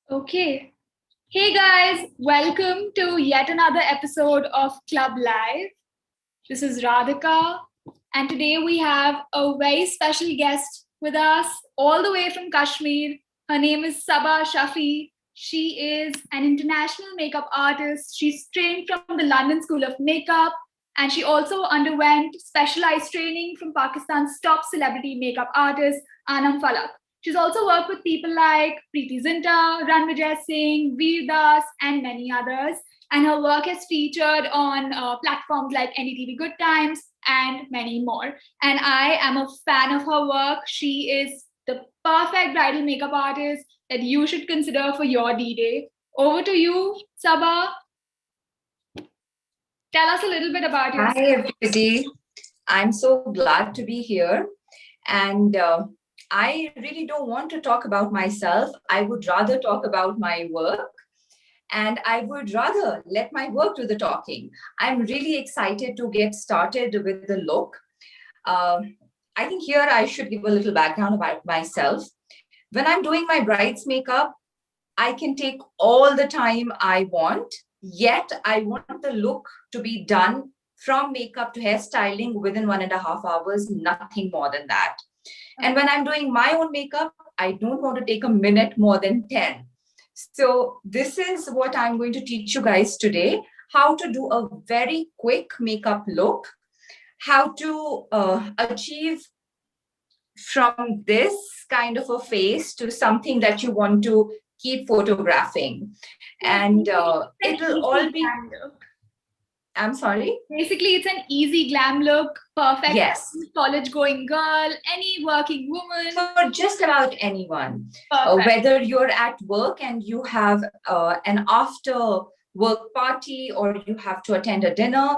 Okay. Hey guys, welcome to yet another episode of Club Live. This is Radhika, and today we have a very special guest with us, all the way from Kashmir. Her name is Sabah Shafi. She is an international makeup artist. She's trained from the London School of Makeup, and she also underwent specialized training from Pakistan's top celebrity makeup artist, Anam Falak. She's also worked with people like Preeti Zinta, Ranvijay Singh, Veer Das, and many others. And her work has featured on platforms like NDTV Good Times and many more. And I am a fan of her work. She is the perfect bridal makeup artist that you should consider for your D-Day. Over to you, Sabah. Tell us a little bit about yourself. Hi, everybody. I'm so glad to be here. And I really don't want to talk about myself. I would rather talk about my work. And I would rather let my work do the talking. I'm really excited to get started with the look. I think here I should give a little background about myself. When I'm doing my bride's makeup, I can take all the time I want, yet I want the look to be done from makeup to hairstyling within 1.5 hours, nothing more than that. And when I'm doing my own makeup, I don't want to take a minute more than 10. So this is what I'm going to teach you guys today, how to do a very quick makeup look, how to achieve from this kind of a face to something that you want to keep photographing. And it'll all be... I'm sorry? Basically, it's an easy glam look, perfect. Yes. College-going girl, any working woman. For just about anyone. Whether you're at work and you have an after work party or you have to attend a dinner,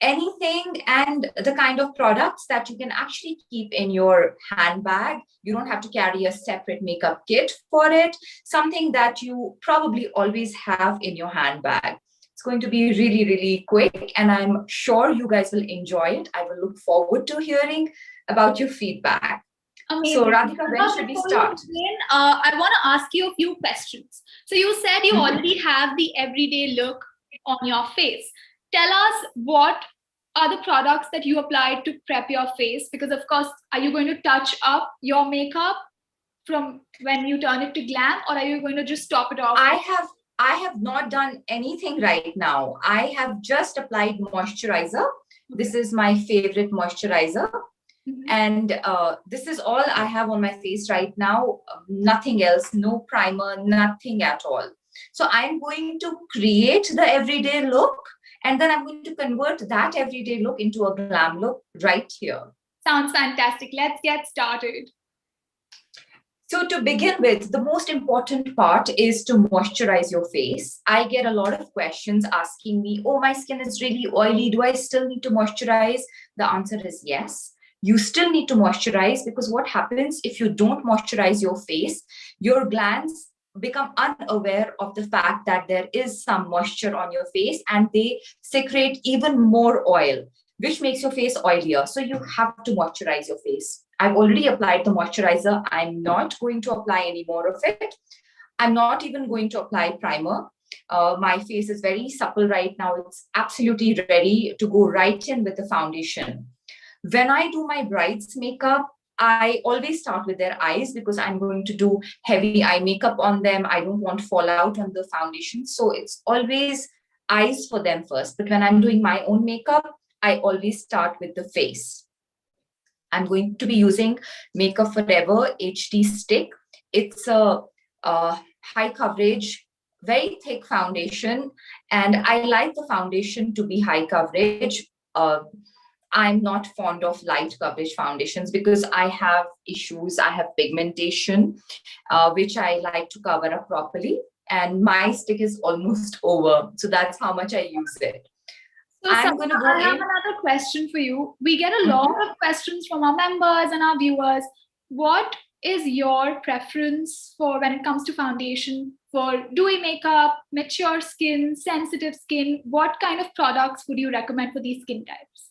anything, and the kind of products that you can actually keep in your handbag. You don't have to carry a separate makeup kit for it, something that you probably always have in your handbag. It's going to be really, really quick, and I'm sure you guys will enjoy it. I will look forward to hearing about your feedback. Amazing. So, Radhika, when should we start? I want to ask you a few questions. So, you said you already have the everyday look on your face. Tell us, what are the products that you applied to prep your face? Because, of course, are you going to touch up your makeup from when you turn it to glam, or are you going to just top it off? I have not done anything right now. I have just applied moisturizer. This is my favorite moisturizer. And this is all I have on my face right now. Nothing else, no primer, nothing at all. So I'm going to create the everyday look, and then I'm going to convert that everyday look into a glam look right here. Sounds fantastic. Let's get started. So to begin with, the most important part is to moisturize your face. I get a lot of questions asking me, oh, my skin is really oily. Do I still need to moisturize? The answer is yes. You still need to moisturize, because what happens if you don't moisturize your face, your glands become unaware of the fact that there is some moisture on your face, and they secrete even more oil, which makes your face oilier. So you have to moisturize your face. I've already applied the moisturizer. I'm not going to apply any more of it. I'm not even going to apply primer. My face is very supple right now. It's absolutely ready to go right in with the foundation. When I do my bride's makeup, I always start with their eyes, because I'm going to do heavy eye makeup on them. I don't want fallout on the foundation. So it's always eyes for them first. But when I'm doing my own makeup, I always start with the face. I'm going to be using Makeup Forever HD Stick. It's a high coverage, very thick foundation. And I like the foundation to be high coverage. I'm not fond of light coverage foundations because I have issues. I have pigmentation, which I like to cover up properly. And my stick is almost over. So that's how much I use it. So I have another question for you. We get a lot of questions from our members and our viewers. What is your preference for when it comes to foundation for dewy makeup, mature skin, sensitive skin? What kind of products would you recommend for these skin types?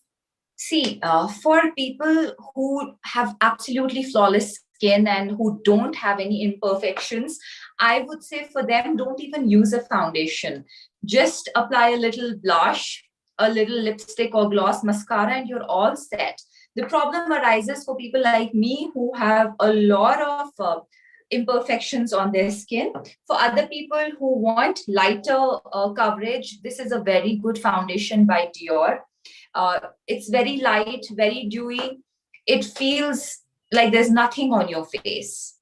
See, for people who have absolutely flawless skin and who don't have any imperfections, I would say for them, don't even use a foundation. Just apply a little blush, a little lipstick or gloss, mascara, and you're all set. The problem arises for people like me who have a lot of imperfections on their skin. For other people who want lighter coverage, this is a very good foundation by Dior. It's very light, very dewy. It feels like there's nothing on your face.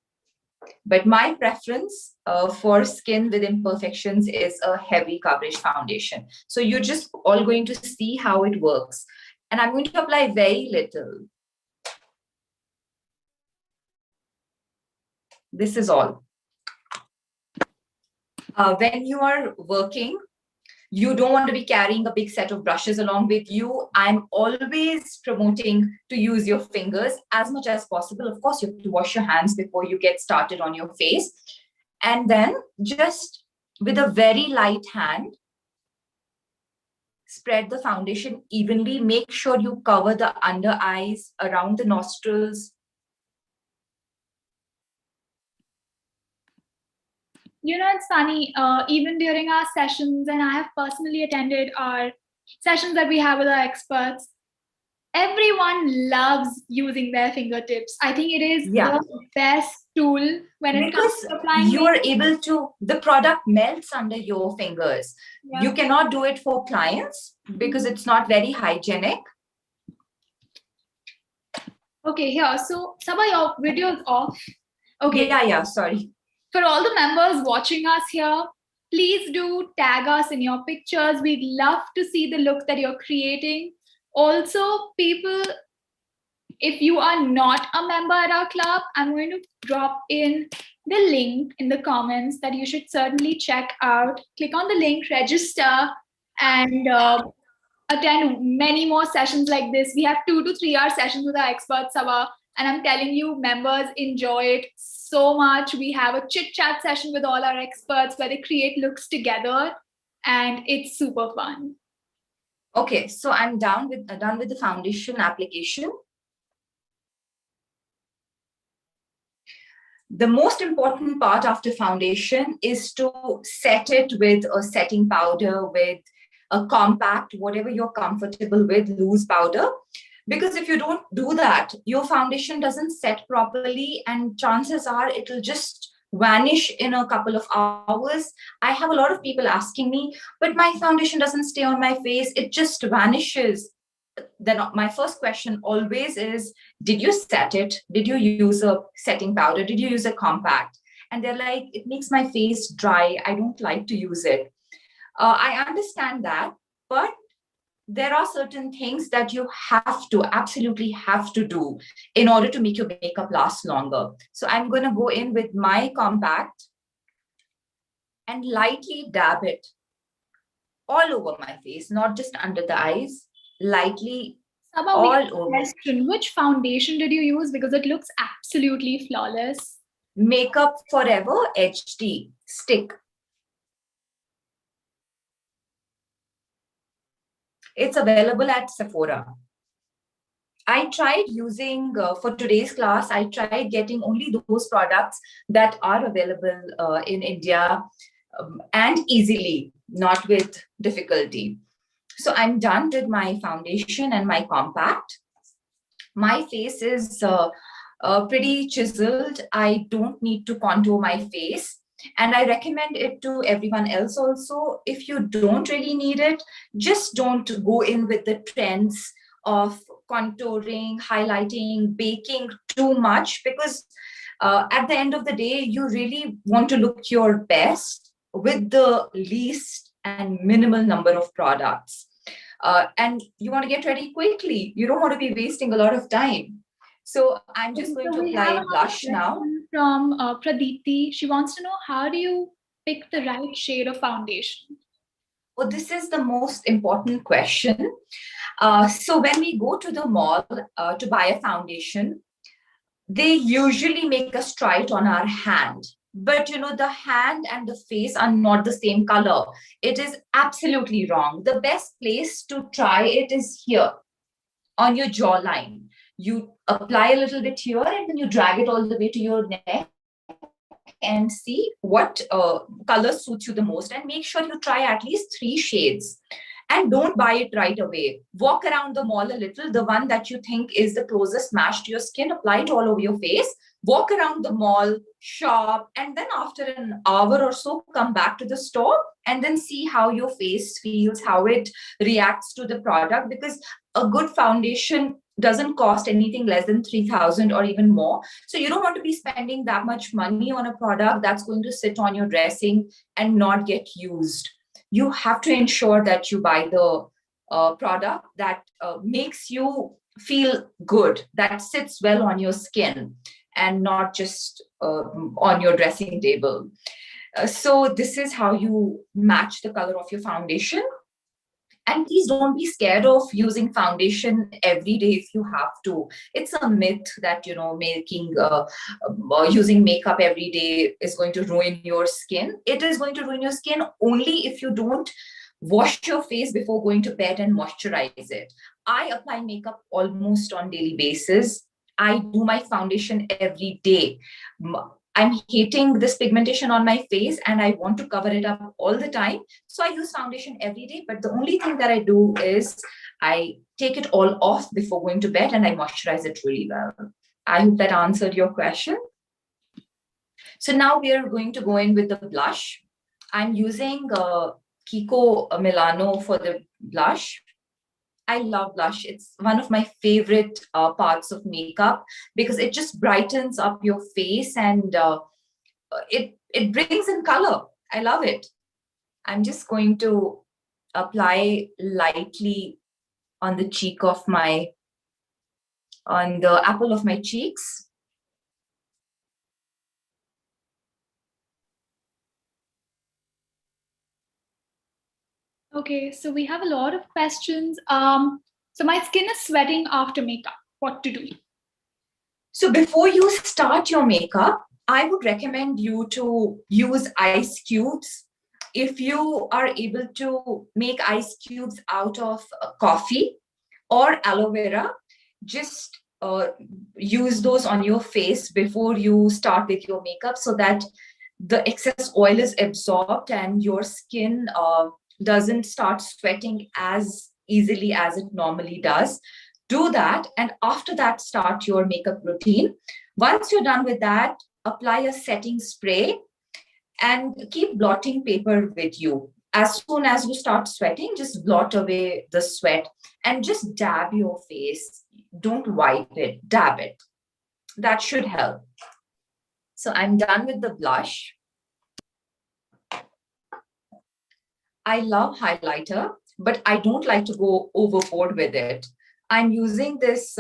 But my preference for skin with imperfections is a heavy coverage foundation. So you're just all going to see how it works. And I'm going to apply very little. This is all. When you are working, you don't want to be carrying a big set of brushes along with you. I'm always promoting to use your fingers as much as possible. Of course, you have to wash your hands before you get started on your face. And then just with a very light hand, spread the foundation evenly. Make sure you cover the under eyes, around the nostrils. You know, it's funny, even during our sessions, and I have personally attended our sessions that we have with our experts, everyone loves using their fingertips. I think it is the best tool when it comes to applying. You are able to, the product melts under your fingers. Yeah. You cannot do it for clients because it's not very hygienic. Okay, here. So, Sabha, your video is off. Okay. Yeah, sorry. For all the members watching us here, please do tag us in your pictures. We'd love to see the look that you're creating. Also, people, if you are not a member at our club, I'm going to drop in the link in the comments that you should certainly check out. Click on the link, register, and attend many more sessions like this. We have 2 to 3 hour sessions with our experts, Sabha, and I'm telling you, members enjoy it so much. We have a chit chat session with all our experts where they create looks together, and it's super fun. Okay, so I'm done with the foundation application. The most important part after foundation is to set it with a setting powder, with a compact, whatever you're comfortable with, loose powder. Because if you don't do that, your foundation doesn't set properly and chances are it'll just vanish in a couple of hours. I have a lot of people asking me, but my foundation doesn't stay on my face, it just vanishes. Then my first question always is, did you set it? Did you use a setting powder? Did you use a compact? And they're like, it makes my face dry. I don't like to use it. I understand that, but there are certain things that you absolutely have to do in order to make your makeup last longer. So I'm going to go in with my compact and lightly dab it all over my face, not just under the eyes, lightly Sabha, all over. Question, which foundation did you use? Because it looks absolutely flawless. Makeup Forever HD stick. It's available at Sephora. I tried using, for today's class, I tried getting only those products that are available in India and easily, not with difficulty. So I'm done with my foundation and my compact. My face is pretty chiseled. I don't need to contour my face. And I recommend it to everyone else also. If you don't really need it, just don't go in with the trends of contouring, highlighting, baking too much, because at the end of the day, you really want to look your best with the least and minimal number of products. And you want to get ready quickly. You don't want to be wasting a lot of time. So I'm just going to apply blush now. From Praditi, she wants to know, how do you pick the right shade of foundation? Well, this is the most important question. So when we go to the mall to buy a foundation, they usually make us try it on our hand. But the hand and the face are not the same color. It is absolutely wrong. The best place to try it is here on your jawline. You apply a little bit here and then you drag it all the way to your neck and see what color suits you the most, and make sure you try at least 3 shades. And don't buy it right away. Walk around the mall a little. The one that you think is the closest match to your skin, apply it all over your face. Walk around the mall, shop, and then after an hour or so, come back to the store and then see how your face feels, how it reacts to the product. Because a good foundation doesn't cost anything less than 3,000 or even more. So you don't want to be spending that much money on a product that's going to sit on your dressing and not get used. You have to ensure that you buy the product that makes you feel good, that sits well on your skin and not just on your dressing table. So this is how you match the color of your foundation. And please don't be scared of using foundation every day if you have to. It's a myth that, making using makeup every day is going to ruin your skin. It is going to ruin your skin only if you don't wash your face before going to bed and moisturize it. I apply makeup almost on daily basis. I do my foundation every day. I'm hating this pigmentation on my face and I want to cover it up all the time. So I use foundation every day. But the only thing that I do is I take it all off before going to bed and I moisturize it really well. I hope that answered your question. So now we are going to go in with the blush. I'm using Kiko Milano for the blush. I love blush. It's one of my favorite parts of makeup because it just brightens up your face and it brings in color. I love it. I'm just going to apply lightly on the cheek of on the apple of my cheeks. Okay, so we have a lot of questions. So my skin is sweating after makeup. What to do? So before you start your makeup, I would recommend you to use ice cubes. If you are able to make ice cubes out of coffee or aloe vera, just use those on your face before you start with your makeup so that the excess oil is absorbed and your skin doesn't start sweating as easily as it normally does. Do that, and after that, start your makeup routine. Once you're done with that, apply a setting spray and keep blotting paper with you. As soon as you start sweating, just blot away the sweat and just dab your face. Don't wipe it, dab it. That should help. So I'm done with the blush. I love highlighter, but I don't like to go overboard with it. I'm using this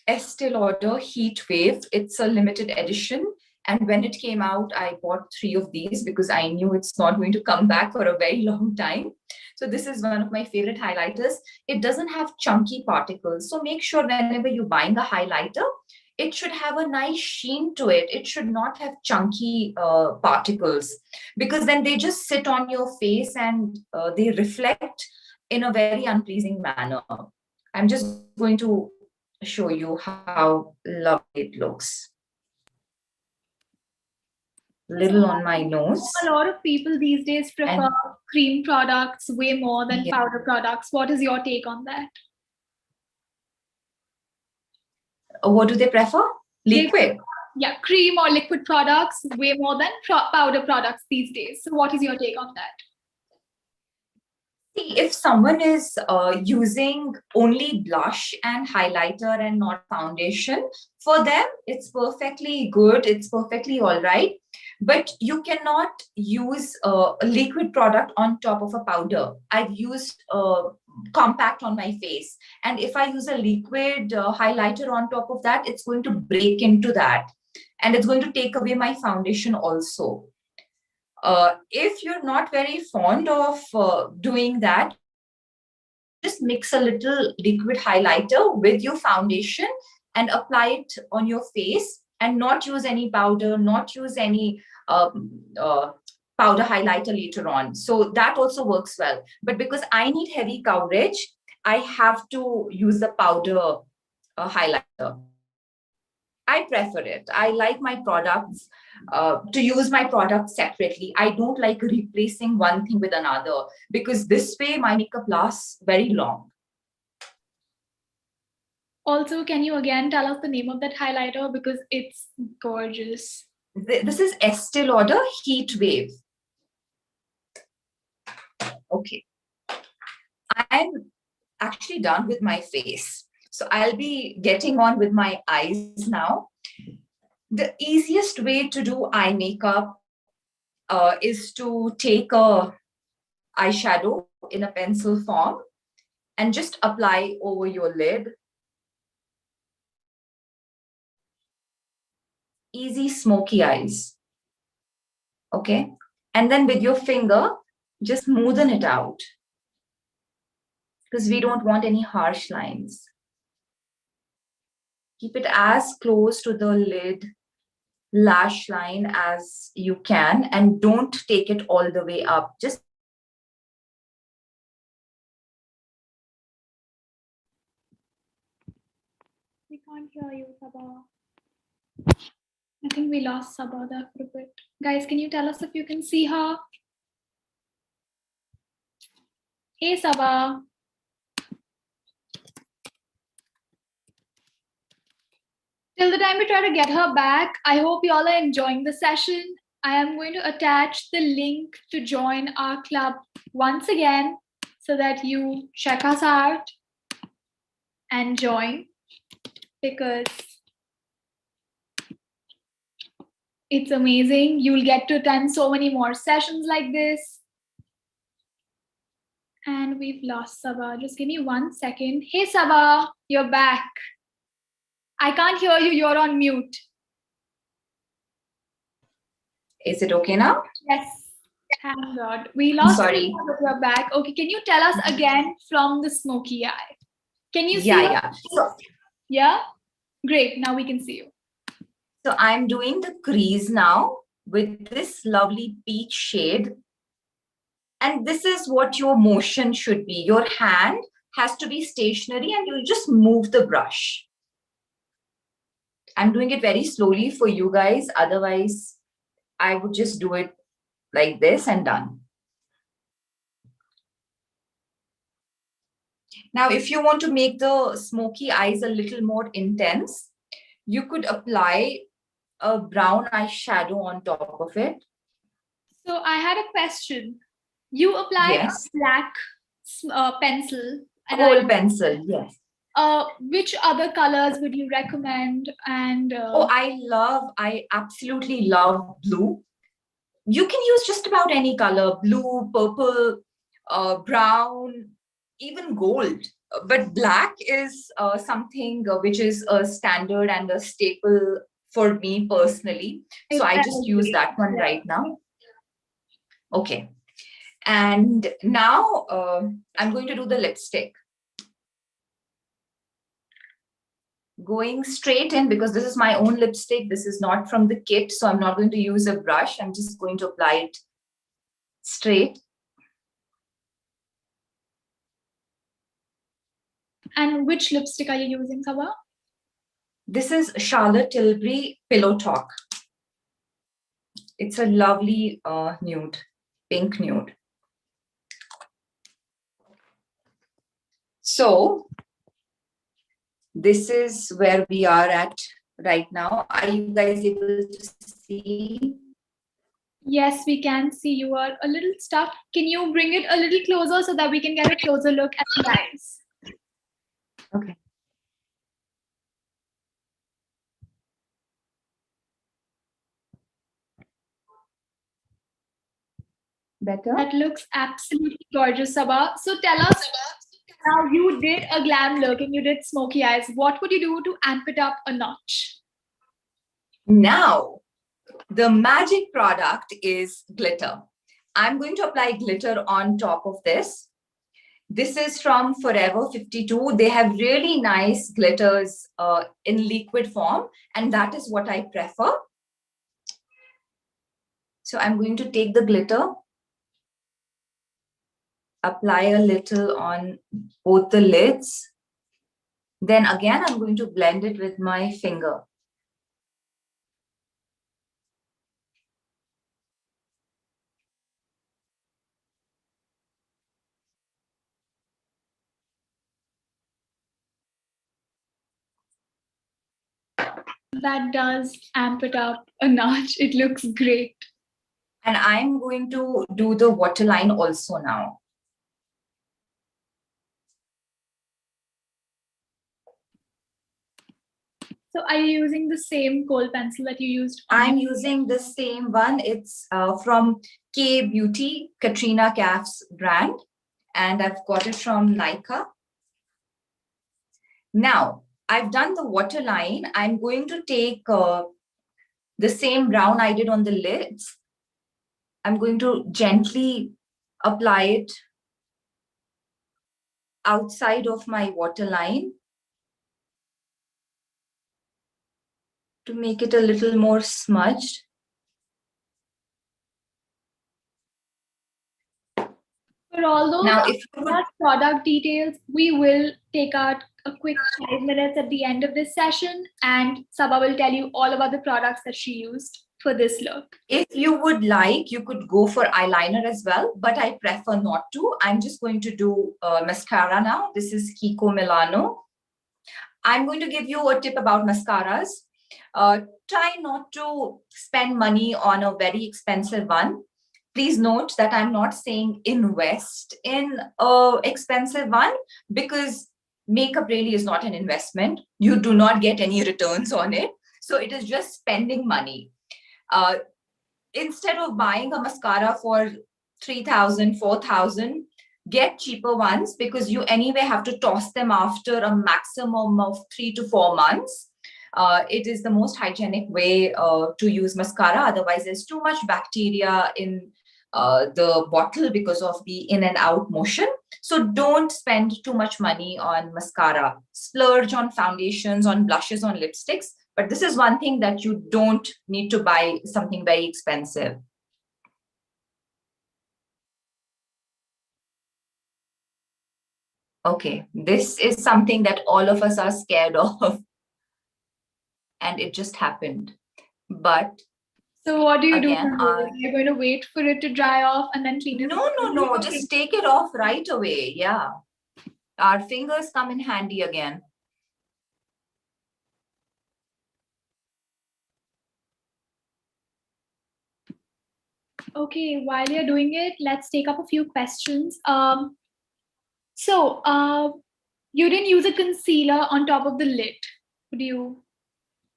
Estee Lauder Heat Wave. It's a limited edition. And when it came out, I bought 3 of these because I knew it's not going to come back for a very long time. So this is one of my favorite highlighters. It doesn't have chunky particles. So make sure whenever you're buying a highlighter, it should have a nice sheen to it. It should not have chunky particles because then they just sit on your face and they reflect in a very unpleasing manner. I'm just going to show you how lovely it looks. Little on my nose. A lot of people these days prefer cream products way more than powder products. What is your take on that? What do they prefer? Liquid. Yeah, cream or liquid products way more than powder products these days. So what is your take on that? See, if someone is using only blush and highlighter and not foundation, for them, it's perfectly good. It's perfectly all right. But you cannot use a liquid product on top of a powder. I've used compact on my face. And if I use a liquid highlighter on top of that, it's going to break into that. And it's going to take away my foundation also. If you're not very fond of doing that, just mix a little liquid highlighter with your foundation and apply it on your face and not use any powder, not use any powder highlighter later on. So that also works well. But because I need heavy coverage, I have to use the powder highlighter. I prefer it. I like my products to use my products separately. I don't like replacing one thing with another because this way my makeup lasts very long. Also, can you again tell us the name of that highlighter because it's gorgeous? This is Estee Lauder Heat Wave. Okay. I'm actually done with my face. So I'll be getting on with my eyes now. The easiest way to do eye makeup is to take a eyeshadow in a pencil form and just apply over your lid. Easy smoky eyes. Okay. And then with your finger, just smoothen it out because we don't want any harsh lines. Keep it as close to the lid lash line as you can and don't take it all the way up. Just We can't hear you, Sabah. I think we lost Sabah there for a bit. Guys, can you tell us if you can see her? Hey, Sabah. Till the time we try to get her back, I hope you all are enjoying the session. I am going to attach the link to join our club once again so that you check us out and join because it's amazing. You'll get to attend so many more sessions like this. And we've lost Sabah. Just give me 1 second. Hey, Sabah, you're back. I can't hear you. You're on mute. is it okay now? Yes. Thank God. We lost Sorry. you, but you're back. Okay, can you tell us again from the smoky eye? Can you see? Yeah. Yeah? Great. Now we can see you. So I'm doing the crease now with this lovely peach shade. And this is what your motion should be. Your hand has to be stationary and you just move the brush. I'm doing it very slowly for you guys. Otherwise, I would just do it like this and done. Now, if you want to make the smoky eyes a little more intense, you could apply a brown eyeshadow on top of it. So I had a question. You applied Yes. a black pencil. Kohl pencil, yes. Which other colors would you recommend? And I absolutely love blue. You can use just about any color, blue, purple, brown, even gold. But black is something which is a standard and a staple for me personally. So I just use that one right now. Okay. And now I'm going to do the lipstick. Going straight in because this is my own lipstick. This is not from the kit. So I'm not going to use a brush. I'm just going to apply it straight. And which lipstick are you using, Sabah? This is Charlotte Tilbury Pillow Talk. It's a lovely nude, pink nude. So this is where we are at right now. Are you guys able to see? Yes, we can see you are a little stuck. Can you bring it a little closer so that we can get a closer look at the eyes? Okay. Better? That looks absolutely gorgeous, Sabah. So tell us, now you did a glam look and you did smoky eyes. What would you do to amp it up a notch? Now, the magic product is glitter. I'm going to apply glitter on top of this. This is from Forever 52. They have really nice glitters in liquid form, and that is what I prefer. So I'm going to take the glitter, apply a little on both the lids. Then again, I'm going to blend it with my finger. That does amp it up a notch. It looks great. And I'm going to do the waterline also now. So are you using the same kohl pencil that you used? I'm using the same one. It's from K Beauty, Katrina Kaif's brand. And I've got it from Nika. Now, I've done the waterline. I'm going to take the same brown I did on the lids. I'm going to gently apply it outside of my waterline to make it a little more smudged. For all those Now, if you would, product details, we will take out a quick 5 minutes at the end of this session, and Sabha will tell you all about the products that she used for this look. if you would like, you could go for eyeliner as well, but I prefer not to. I'm just going to do mascara now. This is Kiko Milano. I'm going to give you a tip about mascaras. Try not to spend money on a very expensive one. Please note that I'm not saying invest in a expensive one, because makeup really is not an investment. You do not get any returns on it. So it is just spending money. Instead of buying a mascara for 3,000, 4,000, get cheaper ones, because you anyway have to toss them after a maximum of 3 to 4 months. It is the most hygienic way to use mascara. Otherwise, there's too much bacteria in the bottle because of the in and out motion. So don't spend too much money on mascara. Splurge on foundations, on blushes, on lipsticks. But this is one thing that you don't need to buy something very expensive. Okay, this is something that all of us are scared of. And it just happened. But so what do you do? again, You're going to wait for it to dry off and then clean it? No, just take it off right away. Yeah. Our fingers come in handy again. Okay, while you're doing it, let's take up a few questions. You didn't use a concealer on top of the lid. Would you?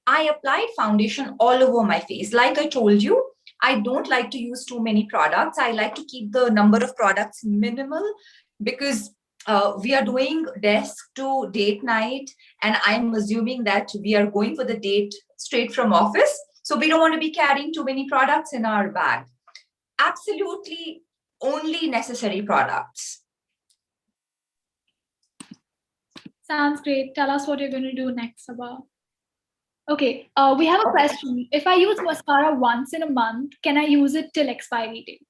I applied foundation all over my face. Like I told you, I don't like to use too many products. I like to keep the number of products minimal, because we are doing desk to date night, and I'm assuming that we are going for the date straight from office. So we don't want to be carrying too many products in our bag. Absolutely only necessary products. Sounds great. Tell us what you're going to do next, Sabha. Okay, we have a question. If I use mascara once in a month, can I use it till expiry date?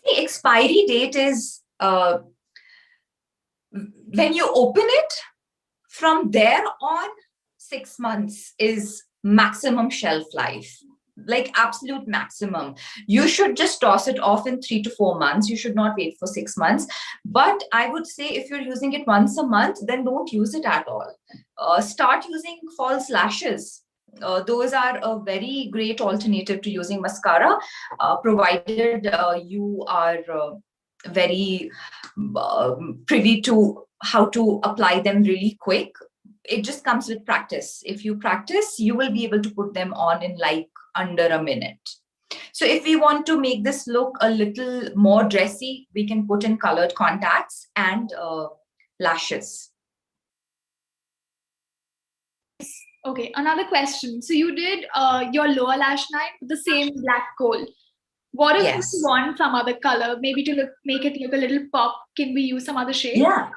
The expiry date is when you open it, from there on, 6 months is maximum shelf life, like absolute maximum. You should just toss it off in 3 to 4 months. You should not wait for 6 months. But I would say if you're using it once a month, then don't use it at all. Start using false lashes. Those are a very great alternative to using mascara, provided you are very privy to how to apply them really quick. It just comes with practice. If you practice, you will be able to put them on in like under a minute. So if we want to make this look a little more dressy, we can put in colored contacts and lashes. Okay, another question. So you did your lower lash line with the same black kohl. What if Yes. we want some other color, maybe to make it look a little pop? Can we use some other shade? Yeah.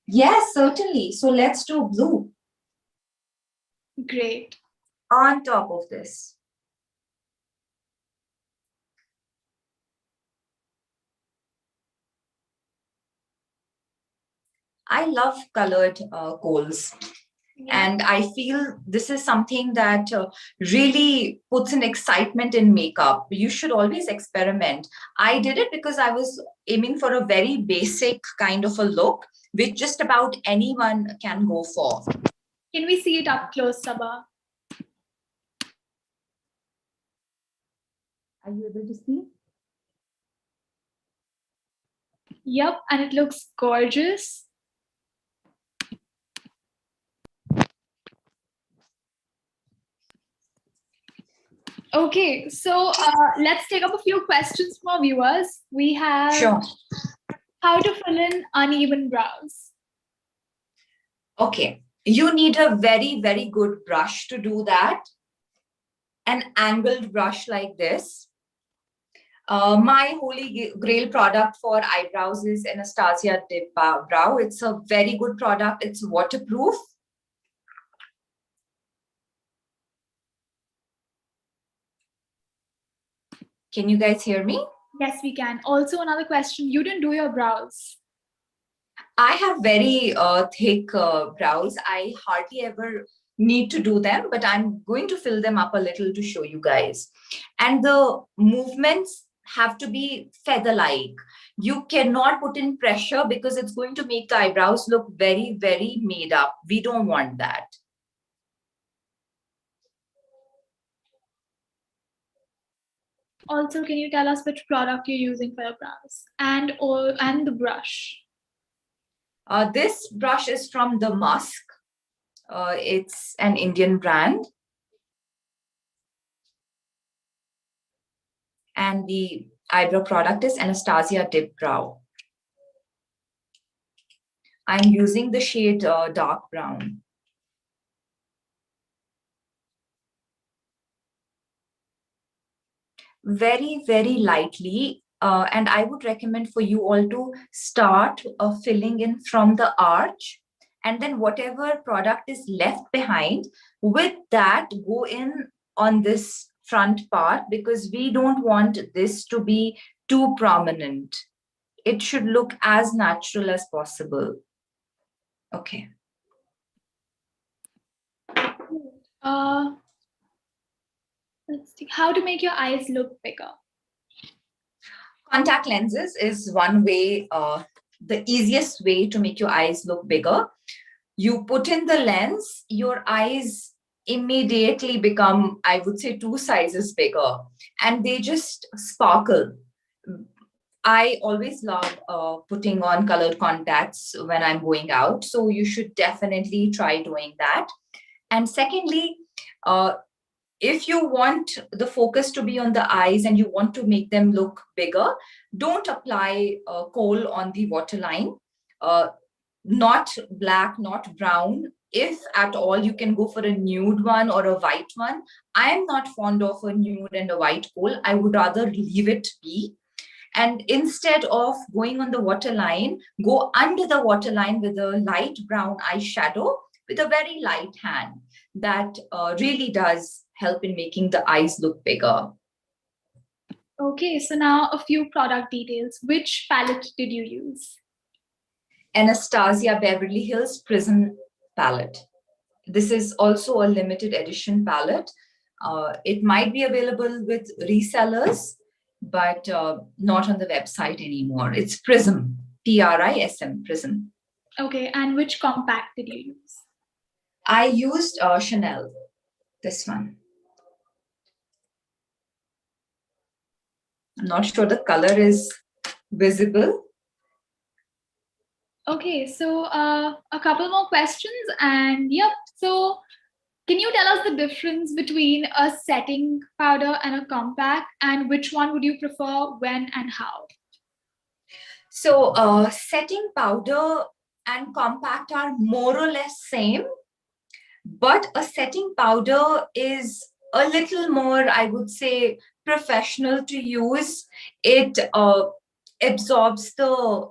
Yes, certainly. So let's do blue. Great. On top of this. I love colored koals. Yeah. And I feel this is something that really puts an excitement in makeup. You should always experiment. I did it because I was aiming for a very basic kind of a look, which just about anyone can go for. Can we see it up close, Sabah? Are you able to see? Yep, and it looks gorgeous. Okay, so let's take up a few questions from our viewers. We have Sure. how to fill in uneven brows. Okay. You need a very, very good brush to do that. An angled brush like this. My holy grail product for eyebrows is Anastasia Dip Brow. It's a very good product. It's waterproof. Can you guys hear me? Yes, we can. Also, another question. You didn't do your brows. I have very thick brows. I hardly ever need to do them, but I'm going to fill them up a little to show you guys. And the movements have to be feather-like. You cannot put in pressure because it's going to make the eyebrows look very, very made up. We don't want that. Also, can you tell us which product you're using for your brows and the brush? This brush is from the Musk. It's an Indian brand. And the eyebrow product is Anastasia Dip Brow. I'm using the shade dark brown. Very, very lightly. And I would recommend for you all to start filling in from the arch. And then whatever product is left behind, with that, go in on this front part because we don't want this to be too prominent. It should look as natural as possible. Okay. Let's see. How to make your eyes look bigger? Contact lenses is one way, the easiest way to make your eyes look bigger. You put in the lens, your eyes immediately become, I would say, 2 sizes bigger, and they just sparkle. I always love putting on colored contacts when I'm going out. So you should definitely try doing that. And secondly, uh, if you want the focus to be on the eyes and you want to make them look bigger, don't apply kohl on the waterline. Not black, not brown. If at all, you can go for a nude one or a white one. I am not fond of a nude and a white kohl. I would rather leave it be. And instead of going on the waterline, go under the waterline with a light brown eyeshadow with a very light hand. That really does help in making the eyes look bigger. Okay, so now a few product details. Which palette did you use? Anastasia Beverly Hills Prism palette. This is also a limited edition palette. It might be available with resellers, but not on the website anymore. It's Prism, Prism, Prism. Okay, and which compact did you use? I used Chanel, this one. I'm not sure the color is visible. Okay, so a couple more questions, and yep. So, can you tell us the difference between a setting powder and a compact, and which one would you prefer, when, and how? So, setting powder and compact are more or less same, but a setting powder is a little more, I would say, professional to use. It absorbs the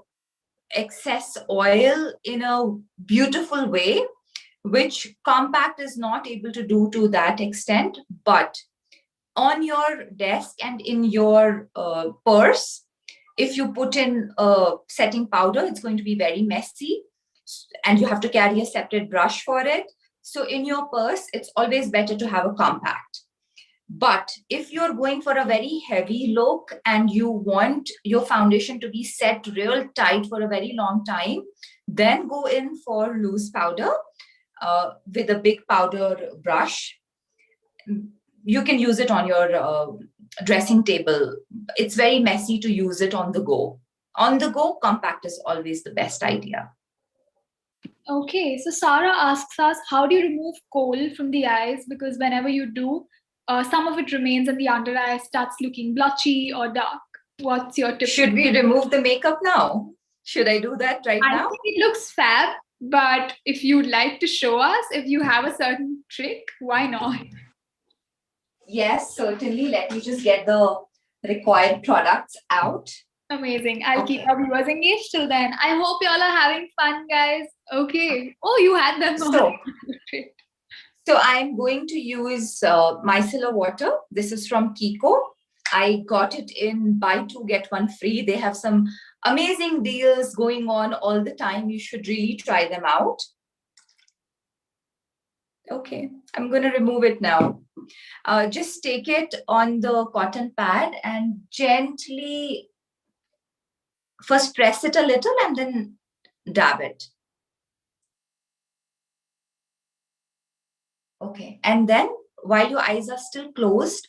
excess oil in a beautiful way, which compact is not able to do to that extent. But on your desk and in your purse, if you put in a setting powder, it's going to be very messy. and you have to carry a separate brush for it. So in your purse, it's always better to have a compact. But if you're going for a very heavy look and you want your foundation to be set real tight for a very long time, then go in for loose powder with a big powder brush. You can use it on your dressing table. It's very messy to use it on the go. On the go, compact is always the best idea. Okay, so Sarah asks us, how do you remove kohl from the eyes? Because whenever you do, some of it remains and the under eye starts looking blotchy or dark. What's your tip? Should we remove the makeup now? Should I do that right I now? think it looks fab, but if you'd like to show us, if you have a certain trick, why not? Yes, certainly. Let me just get the required products out. Amazing. I'll keep our viewers engaged till then. I hope y'all are having fun, guys. Okay. Oh, you had them on. So I'm going to use micellar water. This is from Kiko. I got it in buy two, get one free. They have some amazing deals going on all the time. You should really try them out. Okay, I'm going to remove it now. Just take it on the cotton pad and gently first press it a little and then dab it. Okay, and then while your eyes are still closed,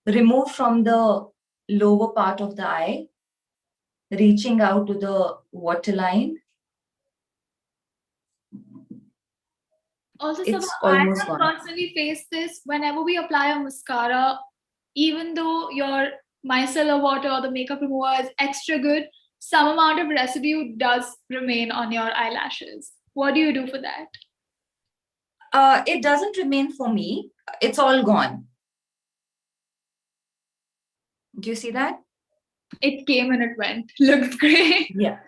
remove from the lower part of the eye, reaching out to the waterline. Also, It's I almost have gone. personally faced this whenever we apply a mascara, even though your micellar water or the makeup remover is extra good, some amount of residue does remain on your eyelashes. What do you do for that? It doesn't remain for me. It's all gone. Do you see that? It came and it went. Looks great. Yeah.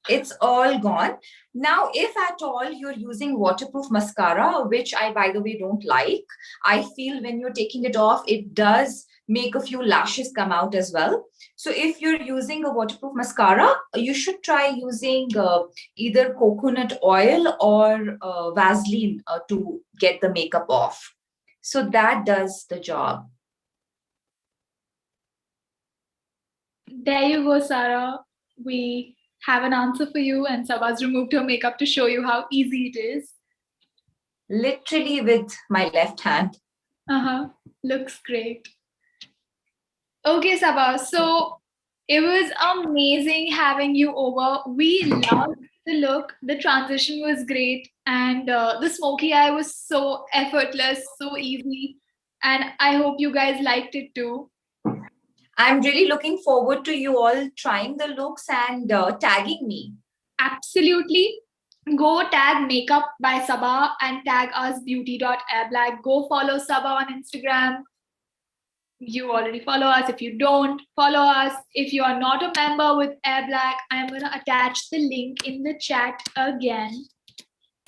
It's all gone. Now, if at all you're using waterproof mascara, which I, by the way, don't like, I feel when you're taking it off, it does make a few lashes come out as well. So if you're using a waterproof mascara, you should try using either coconut oil or Vaseline to get the makeup off. So that does the job. There you go, Sarah. We have an answer for you, and Sabah's removed her makeup to show you how easy it is. Literally with my left hand. Looks great. Okay, Sabah. So it was amazing having you over. We loved the look. The transition was great. And the smoky eye was so effortless, so easy. And I hope you guys liked it too. I'm really looking forward to you all trying the looks and tagging me. Absolutely. Go tag Makeup by Sabah and tag us beauty.airblack. Go follow Sabah on Instagram. You already follow us. If you don't, follow us. If you are not a member with Airblack, I'm going to attach the link in the chat again.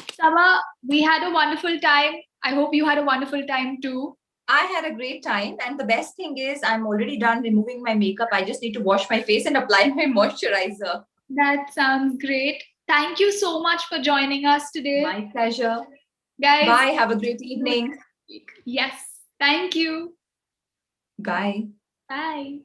Sabah, we had a wonderful time. I hope you had a wonderful time too. I had a great time. And the best thing is I'm already done removing my makeup. I just need to wash my face and apply my moisturizer. That sounds great. Thank you so much for joining us today. My pleasure. Guys. Bye. Have a great evening. Yes. Thank you. Bye. Bye.